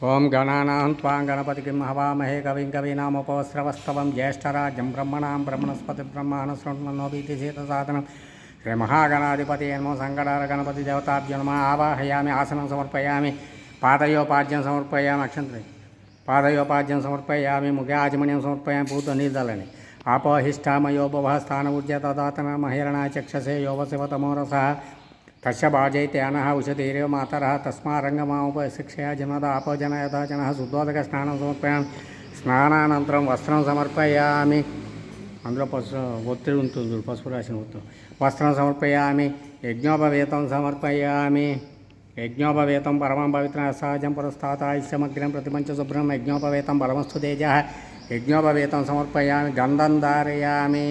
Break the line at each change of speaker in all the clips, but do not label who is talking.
ఓం గణానాం త్వాం గణపతికిం హవామహే కవిం కవీనాముపవస్రవస్తవం జ్యేష్ఠరాజ్యం బ్రహ్మణాం బ్రహ్మణస్పతి బ్రహ్మాణ శృణ్వన్నోపీతి సాధనం శ్రీ మహాగణాధిపతి నమో సంగడార గణపతి దేవతాభ్యో నమః ఆవాహయామి ఆసనం సమర్పయామి పాదయోపాద్యం సమర్పయామి అక్షంత్రి పాదయోపాద్యం సమర్పయామి ముఖ్యాచమణ్యం సమర్పయామి పూత నీర్దలని ఆపోహిష్టామయోపవస్థాన ఉద్య తదాతన మహిరణాయ చక్షసే యోవశివతమోరస తస్య భాజైతే అనః ఉషతీరేవ మాతరः తస్మారంగమాముపశిక్షయా జనద ఆపజనయథా జనः శుద్ధోదక స్నానం సమర్పయామి స్నానానంతరం వస్త్రం సమర్పయామి అందులో ఒత్తిడి ఉంటుంది పసుపు రాసిన ఒత్తిడి వస్త్రం సమర్పయామి యజ్ఞోపవేతం సమర్పయామి యజ్ఞోపవేతం పరమం పవిత్రం సహజం పురస్తాత ఐశ్యమగ్రం ప్రతిపంచ శుభ్రం యజ్ఞోపవేతం బలమస్తు తేజ యజ్ఞోపవేతం సమర్పయామి గంధం ధారయామి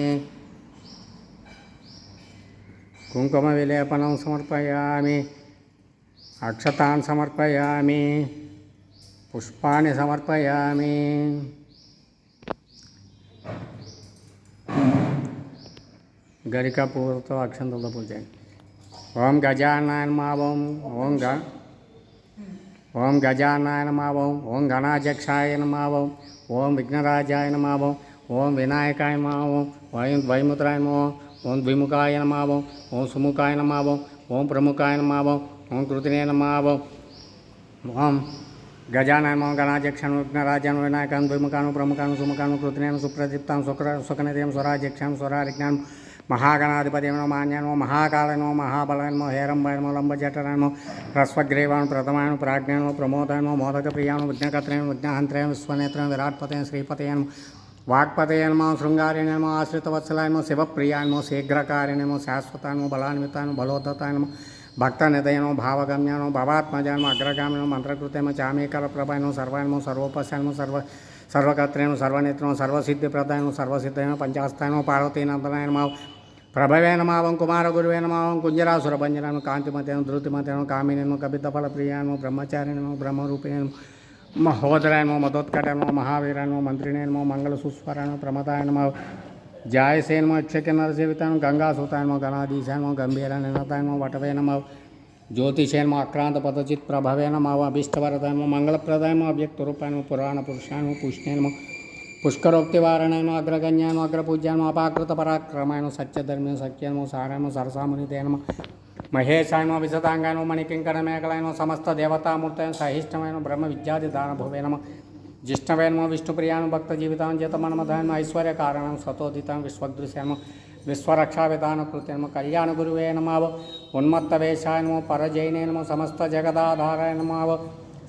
కుంకుమ విలేపనం సమర్పయామి అక్షతాన్ సమర్పయామి పుష్పాన్ని సమర్పయామి గరిక పూలతో అక్షంతలతో పూజ ఓం గజానాయ నమః ఓం గజానాయ నమః ఓం గణాధ్యక్షాయ నమః ఓం విఘ్నరాజాయ నమః ఓం వినాయకాయ నమః ఓం ద్వైముద్రాయ నమః ఓం ద్విముఖాయ నమః ఓం సుముఖాయ నమః ఓం ప్రముఖాయ నమః ఓం కృతినే నమః ఓం గజానాయ నమః గణాధ్యక్షాను విఘ్నరాజాను వినాయకాను ద్విముఖాను ప్రముఖాను సుముఖాను కృతినేను సుప్రదీప్తాను సుఖనిధయం స్వరాధ్యక్షాను స్వరారిజ్ఞానం మహాగణాధిపతి నమో మాన్యానో మహాకాళనో మహాబలనో హేరంబాయనో లంబజఠరనో హ్రస్వగ్రీవాను ప్రథమాయను ప్రాజ్ఞానో ప్రమోదాయనో మోదక ప్రియాను విఘ్నకత్రయను విఘ్నహంత్రయను విశ్వనేత్రను విరాట్పతయను శ్రీపతయను వాక్పతయనమో శృంగారిణమో ఆశ్రితవత్సలాయనమో శివప్రియాయనమో శీఘ్రకారిణమో శాశ్వతాయనమో బలాన్వితాయనో బలోద్ధతాయనమో భక్తనిదయనో భావగమ్యానో భవాత్మజానమో అగ్రగామినో మంత్రకృతయమో చామీకర ప్రభాయనో సర్వాయనమో సర్వోపశాయనమో సర్వకర్త్రయనో సర్వనేత్రనో సర్వసిద్ధిప్రదాయనో సర్వసిద్ధయనో పంచాస్తాయనో పార్వతీనందనాయనమో ప్రభవే నమావం కుమార గురువే నమావం కుంజరాసురభంజనను కాంతిమతేను ధృతిమతేను కామినేను కవితఫల ప్రియానో బ్రహ్మచారిణో బ్రహ్మరూపిణేను మహోదరాయనమో మదోత్కటనమో మహావీరాయనమో మంత్రినేనమో మంగళ సుస్వరాయనమో ప్రమదాయనమో జాయసేనమో అక్షక నరసేవితాను గంగాసుతాయనమో గణాధీశాయనమో గంభీరాయనతాయనమో వటవే నమో జ్యోతిషేనమో అక్రాంత పదచిత్ ప్రభవే నమో అభీష్టవరదాయనమో మంగళప్రదాయనమో అవ్యక్తరూపాయనమో పురాణ పురుషాయనమో పుష్ణేనమో పుష్కరోక్తివారణాయనో అగ్రగణ్యాయనో అగ్రపూజ్యాయనో అపాకృత పరాక్రమాయనో సత్యధర్మేణ సఖ్యాయనో సారాయనో సరసామునితేనమో మహేశాయనో విశతాంగాయనో మణికింకరమేకలైనో సమస్త దేవతామూర్తైన సహిష్టమైన బ్రహ్మ విద్యాది దానభువే నమ జిష్ణవేనమో విష్ణుప్రియాను భక్త జీవితాం జీతమనమధాయనో ఐశ్వర్యకారణం సతోదితం విశ్వదృశ్యానమో విశ్వరక్షావిధాన కృత్యనమో కళ్యాణ గురువే నమావో ఉన్మత్తవేశాయనమో పరజైనేనమో సమస్త జగదాధారాయ నమావో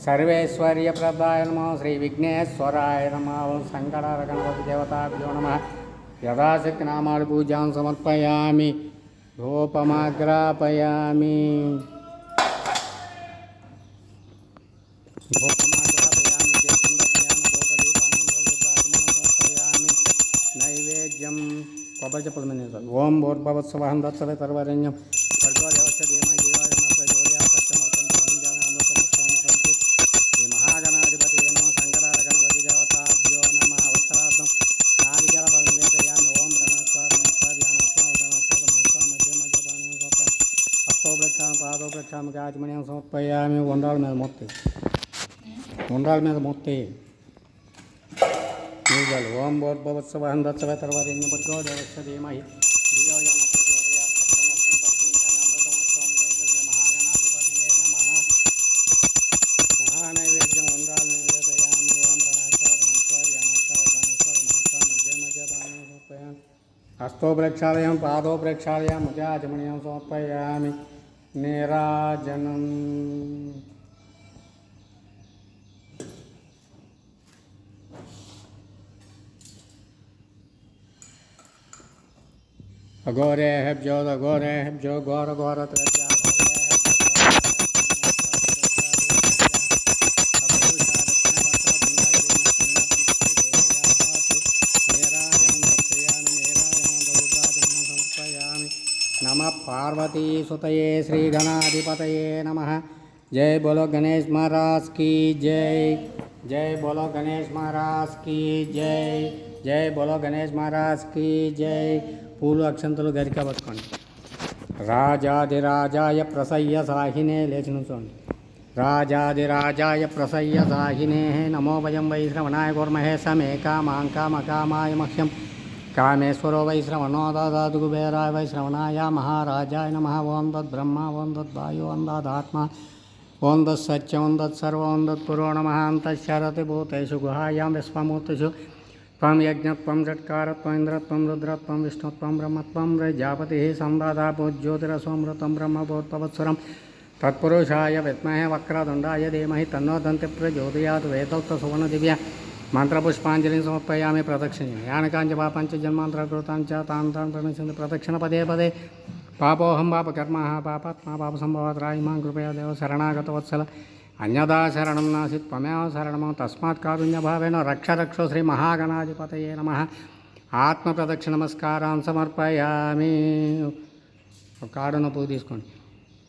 సర్వేశ్వర్యప్రదాయ నమో శ్రీ విఘ్నేశ్వరాయ నమావో సంకటార గణపతి దేవతాభ్యో నమః యథాశక్తి నామాలు పూజాం సమర్పయామి ధూపమాగ్రాపయామి నైవేద్యం కొబ్బరి చెప్పుల మీద ఓం భూర్భవత్సవహం దత్సవే తర్వరణ్యం భర్గో దేవస్య ధీమహి ధియో యో నః ప్రచోదయాత్ తత్సమర్థం అమృతమస్వామి శ్రీ మహాగణాధిపతి నమో సంకటార గణపతి దేవతాభ్యో నమః అవసరార్థం నారికేళ ఫలనివేదయామి ఓం పాదో ప్రక్షామ ఆచమనీయం సమర్పయామి ఉండ్రాల మీద మొత్తి నీళ్ళు ఓం భోర్భవత్సవహం దత్సవే తర్వరణ్యం భర్గో దేవస్య ధీమహి ధియో యో నః ప్రచోదయాత్ తత్సమర్థం అమృతమస్వామి మహాగణాధిపతయే నమః మహానైవేద్యం ఉండ్రాల నివేదయామి ఓం సమర్పయామి హస్తో ప్రక్షాళయం పాదో ప్రక్షాళయం ముఖ్యాచమనీయం సమర్పయామి నీరాజనం అఘోరేభ్యో అఘోరేభ్యో ఘోర ఘోర नमः पार्वती सुतये श्री गणाधिपतये नमः। जय बोलो गणेश महाराज की जय। जय बोलो गणेश महाराज की जय। जय बोलो गणेश महाराज की जय। పూలు అక్షంతలు గరిక పట్టుకోండి. రాజాదిరాజాయ ప్రసయ్య సాహినే లేచి నుంచోండి. राजाधिराजाय प्रसह्य साहिनेः नमो वयं वै श्रवणाय कुर्महे समे कामां कामकामाय मह्यं कामेश्वरो वै श्रवणो ददातु कुबेराय वै श्रवणाय महाराजाय नमः ओं तद्ब्रह्मा ओं तद्वायो ओं तदात्मा ओं तत्सत्यं ओं तत्सर्वं ओं तत्पुरो नमः अन्तश्चरतिभूतेषु गुहायां विश्वमूर्तिषु त्वं यज्ञत्वं षट्कारत्वं इन्द्रत्वं रुद्रत्वं विष्णुत्वं ब्रह्मत्वं प्रजापतिः संवादा पूज्योतिरसोमृतं ब्रह्मभूतवत्सरं तत्पुरुषाय विद्महे वक्रतुण्डाय धीमहि तन्नो दन्ति प्रचोदयात् वेदोक्तसुवर्णदिव्या मंत्रपुष्पांजलिं समर्पयामि प्रदक्षिणे यानकाञ्च पापाञ्च जन्मान्तरकृतां च तान् प्रणश्यन्ति प्रदक्षिण पदे पदे पापोऽहं पापकर्मः पापात्मा पापसम्भवात् राहिमां कृपया देव शरणागतवत्सल अन्यदा शरणं नास्ति त्वमेव शरणं तस्मात् कारुण्यभावेन रक्ष रक्षो श्रीमहागणाधिपतये नमः आत्मप्रदक्षिणमस्कारान् समर्पयामि काडुను పువ్వు తీసుకోండి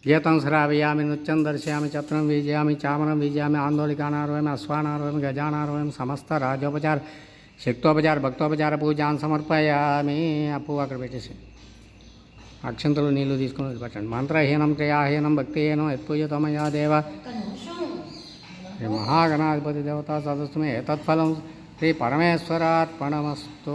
गीतं श्रावयामि नृत्यं दर्शयामि चत्रं वीजयामि चामरं वीजयामि आन्दोलिकानारोहयामि अश्वानारोहयामि गजानारोहयामि समस्त राजोपचार शक्तोपचार भक्तोपचार పూజాన్ సమర్పయామి ఆ పువ్వు అక్కడ పెట్టేసి అక్షంతలు నీళ్లు తీసుకొని వదిలిపెట్టండి మంత్రహీనం క్రియాహీనం భక్తిహీనం యత్పూజితమయా దేవ శ్రీ మహాగణాధిపతి దేవతా సదస్సుమే ఏతత్ఫలం శ్రీ పరమేశ్వరార్పణమస్తు